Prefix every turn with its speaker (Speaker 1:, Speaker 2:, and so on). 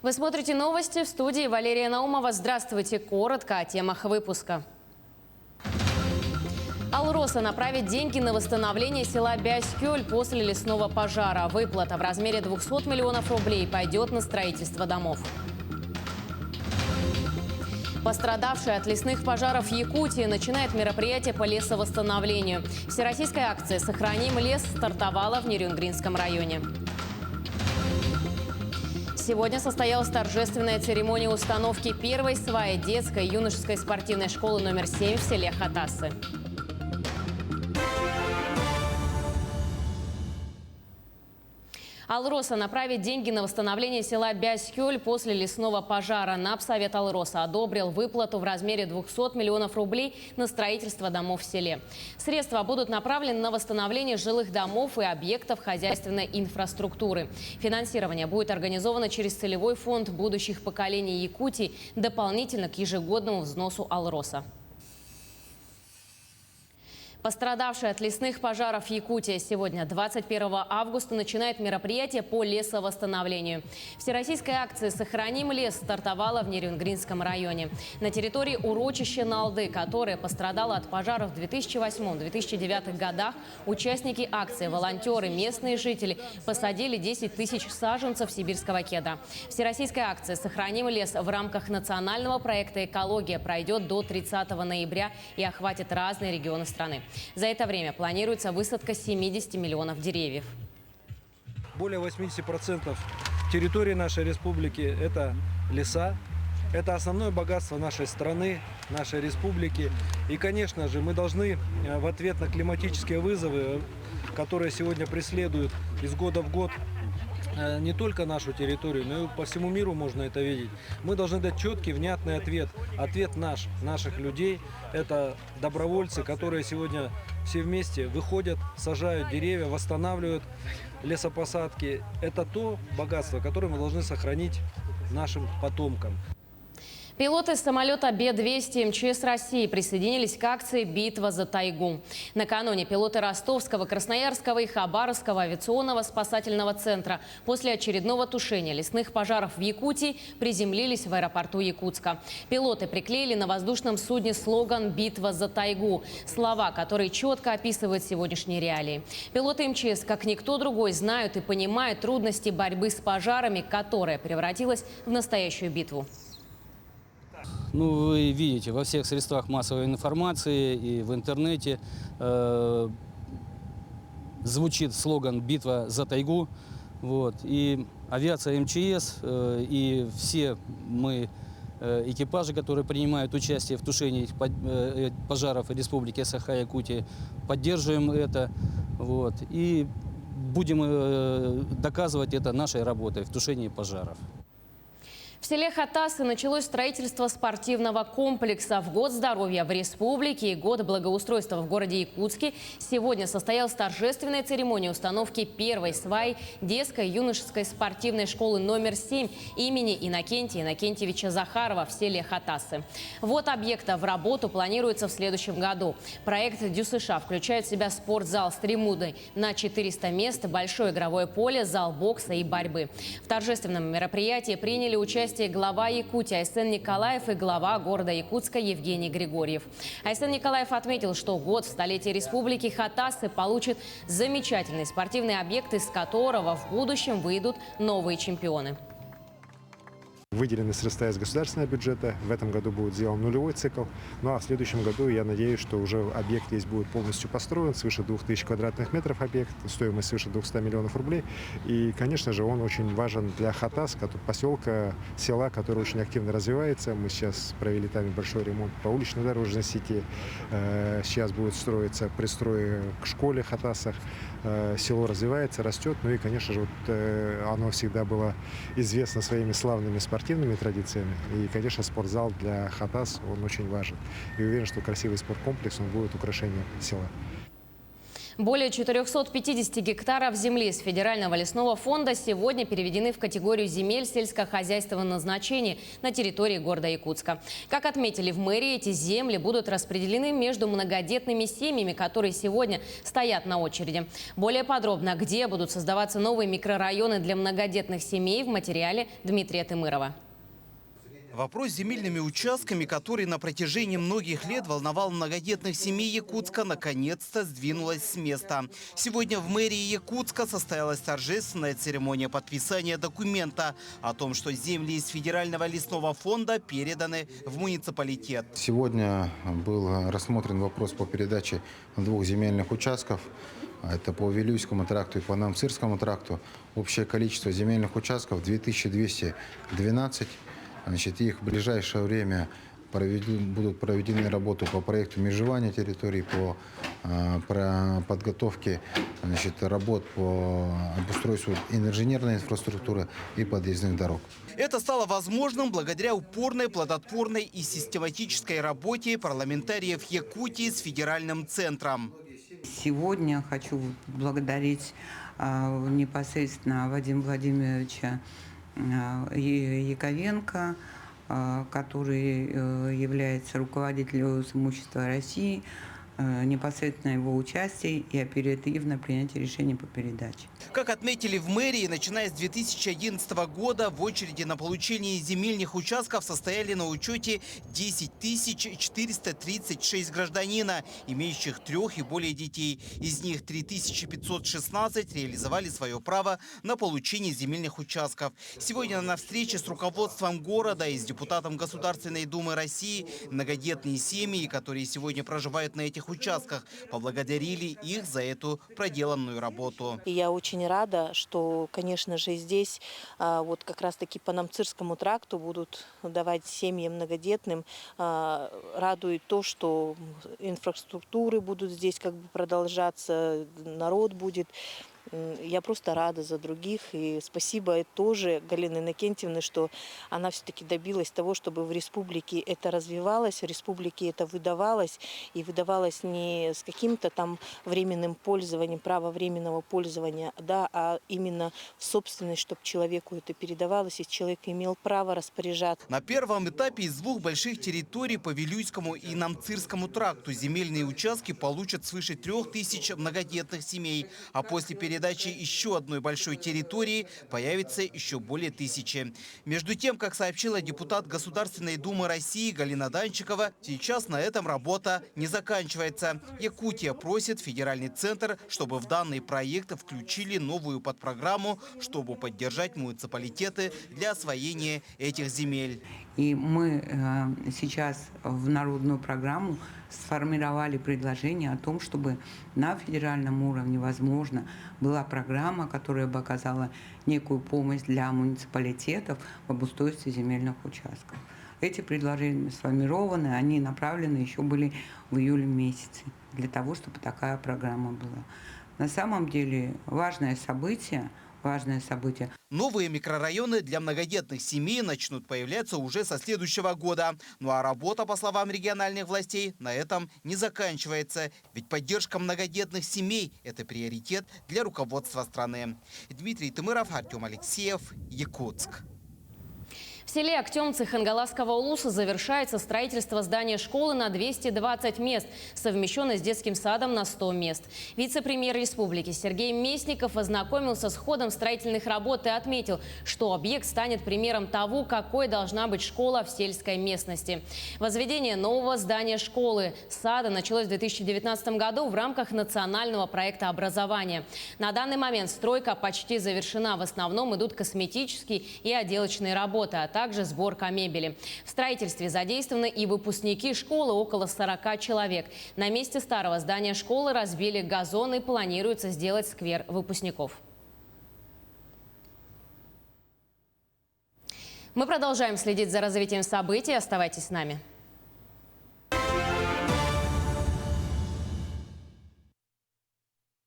Speaker 1: Вы смотрите новости, в студии Валерия Наумова. Здравствуйте. Коротко о темах выпуска. Алроса направит деньги на восстановление села Бяскёль после лесного пожара. Выплата в размере 200 миллионов рублей пойдет на строительство домов. Пострадавшая от лесных пожаров Якутии начинает мероприятие по лесовосстановлению. Всероссийская акция «Сохраним лес» стартовала в Нерюнгринском районе. Сегодня состоялась торжественная церемония установки первой сваи детской и юношеской спортивной школы номер 7 в селе Хатасы. Алроса направит деньги на восстановление села Бяскёль после лесного пожара. Напсовет Алроса одобрил выплату в размере 200 миллионов рублей на строительство домов в селе. Средства будут направлены на восстановление жилых домов и объектов хозяйственной инфраструктуры. Финансирование будет организовано через целевой фонд будущих поколений Якутии дополнительно к ежегодному взносу Алроса. Пострадавшая от лесных пожаров Якутия сегодня, 21 августа, начинает мероприятие по лесовосстановлению. Всероссийская акция «Сохраним лес» стартовала в Нерюнгринском районе. На территории урочища Налды, которое пострадало от пожаров в 2008-2009 годах, участники акции, волонтеры, местные жители посадили 10 тысяч саженцев сибирского кедра. Всероссийская акция «Сохраним лес» в рамках национального проекта «Экология» пройдет до 30 ноября и охватит разные регионы страны. За это время планируется высадка 70 миллионов деревьев.
Speaker 2: Более 80% территории нашей республики – это леса. Это основное богатство нашей страны, нашей республики. И, конечно же, мы должны в ответ на климатические вызовы, которые сегодня преследуют из года в год не только нашу территорию, но и по всему миру можно это видеть. Мы должны дать четкий, внятный ответ. Ответ наших людей. Это добровольцы, которые сегодня все вместе выходят, сажают деревья, восстанавливают лесопосадки. Это то богатство, которое мы должны сохранить нашим потомкам.
Speaker 1: Пилоты самолета Б-200 МЧС России присоединились к акции «Битва за тайгу». Накануне пилоты Ростовского, Красноярского и Хабаровского авиационного спасательного центра после очередного тушения лесных пожаров в Якутии приземлились в аэропорту Якутска. Пилоты приклеили на воздушном судне слоган «Битва за тайгу» – слова, которые четко описывают сегодняшние реалии. Пилоты МЧС, как никто другой, знают и понимают трудности борьбы с пожарами, которая превратилась в настоящую битву.
Speaker 3: Ну, вы видите, во всех средствах массовой информации и в интернете звучит слоган «Битва за тайгу». Вот. И авиация МЧС, и все мы, экипажи, которые принимают участие в тушении пожаров в Республике Саха-Якутия, поддерживаем это. Вот. И будем доказывать это нашей работой в тушении пожаров.
Speaker 1: В селе Хатасы началось строительство спортивного комплекса. В год здоровья в республике и год благоустройства в городе Якутске сегодня состоялась торжественная церемония установки первой сваи детской и юношеской спортивной школы номер 7 имени Иннокентия Иннокентьевича Захарова в селе Хатасы. Вот объекта в работу планируется в следующем году. Проект ДЮСШ включает в себя спортзал с тремудой на 400 мест, большое игровое поле, зал бокса и борьбы. В торжественном мероприятии приняли участие глава Якутии Айсен Николаев и глава города Якутска Евгений Григорьев. Айсен Николаев отметил, что год в столетии республики Хатасы получит замечательный спортивный объект, из которого в будущем выйдут новые чемпионы.
Speaker 4: Выделены средства из государственного бюджета. В этом году будет сделан нулевой цикл. Ну а в следующем году, я надеюсь, что уже объект здесь будет полностью построен. Свыше 2000 квадратных метров объект, стоимость свыше 200 миллионов рублей. И, конечно же, он очень важен для Хатас, поселка, села, который очень активно развивается. Мы сейчас провели там большой ремонт по улично-дорожной сети. Сейчас будет строиться пристрой к школе в Хатасах. Село развивается, растет. Ну и, конечно же, оно всегда было известно своими славными спортивными традициями. И, конечно, спортзал для Хатас, он очень важен. И уверен, что красивый спорткомплекс, он будет украшением села.
Speaker 1: Более 450 гектаров земли с Федерального лесного фонда сегодня переведены в категорию земель сельскохозяйственного назначения на территории города Якутска. Как отметили в мэрии, эти земли будут распределены между многодетными семьями, которые сегодня стоят на очереди. Более подробно, где будут создаваться новые микрорайоны для многодетных семей, в материале Дмитрия Тымырова.
Speaker 5: Вопрос с земельными участками, который на протяжении многих лет волновал многодетных семей Якутска, наконец-то сдвинулась с места. Сегодня в мэрии Якутска состоялась торжественная церемония подписания документа о том, что земли из Федерального лесного фонда переданы в муниципалитет.
Speaker 6: Сегодня был рассмотрен вопрос по передаче 2 земельных участков. Это по Вилюйскому тракту и по Намцирскому тракту. Общее количество земельных участков 2212. Значит, их в ближайшее время будут проведены работы по проекту межевания территорий, по подготовке, значит, работ по обустройству инженерной инфраструктуры и подъездных дорог.
Speaker 5: Это стало возможным благодаря упорной, плодотворной и систематической работе парламентариев Якутии с федеральным центром.
Speaker 7: Сегодня хочу благодарить непосредственно Вадима Владимировича Яковенко, который является руководителем имущества России, непосредственно его участие и оперативное принятие решений по передаче.
Speaker 5: Как отметили в мэрии, начиная с 2011 года в очереди на получение земельных участков состояли на учете 10 436 гражданина, имеющих 3 и более детей. Из них 3516 реализовали свое право на получение земельных участков. Сегодня на встрече с руководством города и с депутатом Государственной Думы России многодетные семьи, которые сегодня проживают на этих участках, поблагодарили их за эту проделанную работу.
Speaker 8: И я очень рада, что, конечно же, здесь вот как раз-таки по Намцирскому тракту будут давать семьям многодетным. Радует то, что инфраструктуры будут здесь как бы продолжаться, народ будет. Я просто рада за других. И спасибо тоже Галине Иннокентьевне, что она все-таки добилась того, чтобы в республике это развивалось, в республике это выдавалось. И выдавалось не с каким-то там временным пользованием, право временного пользования, да, а именно в собственность, чтобы человеку это передавалось, и человек имел право распоряжаться.
Speaker 5: На первом этапе из 2 больших территорий по Вилюйскому и Намцирскому тракту земельные участки получат свыше 3000 многодетных семей, а после передачи еще одной большой территории появится еще более 1000. Между тем, как сообщила депутат Государственной Думы России Галина Данчикова, сейчас на этом работа не заканчивается. Якутия просит федеральный центр, чтобы в данный проект включили новую подпрограмму, чтобы поддержать муниципалитеты для освоения этих земель.
Speaker 7: И мы сейчас в народную программу сформировали предложение о том, чтобы на федеральном уровне, возможно, была программа, которая бы оказала некую помощь для муниципалитетов в обустройстве земельных участков. Эти предложения сформированы, они направлены еще были в июле месяце для того, чтобы такая программа была. На самом деле важное событие.
Speaker 5: Новые микрорайоны для многодетных семей начнут появляться уже со следующего года. Ну а работа, по словам региональных властей, на этом не заканчивается. Ведь поддержка многодетных семей – это приоритет для руководства страны. Дмитрий Тымыров, Артем Алексеев, Якутск.
Speaker 1: В селе Актемцы Хангаласского улуса завершается строительство здания школы на 220 мест, совмещенной с детским садом на 100 мест. Вице-премьер республики Сергей Местников ознакомился с ходом строительных работ и отметил, что объект станет примером того, какой должна быть школа в сельской местности. Возведение нового здания школы сада началось в 2019 году в рамках национального проекта образования. На данный момент стройка почти завершена. В основном идут косметические и отделочные работы, а также сборка мебели. В строительстве задействованы и выпускники школы, около 40 человек. На месте старого здания школы разбили газон и планируется сделать сквер выпускников. Мы продолжаем следить за развитием событий. Оставайтесь с нами.